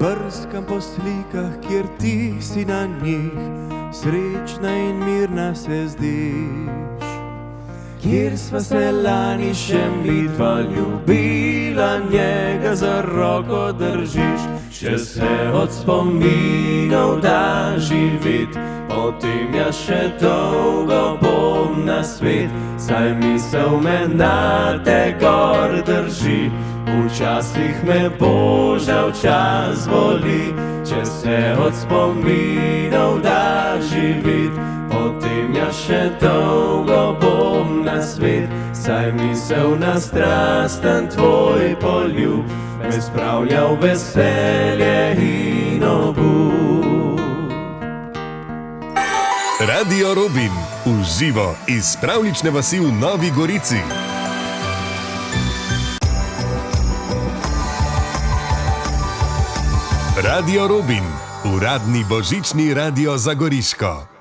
Brskam po slikah, kjer ti si na njih, srečna in mirna se zdiš. Kjer sva se lani še midva ljubila, njega za roko držiš. Če se od spominov da živit, potem jaz še dolgo bom na svet. Saj misel me na te gor drži, včasih me Božja včas boli. Če se od spominov da živit, potem jaz še dolgo bom na svet. Saj misel na strasten tvoj poljub me spravlja v veselje in obup. Radio Robin, v živo iz pravljične vasi v Novi Gorici. Radio Robin, uradni božični radio za Goriško.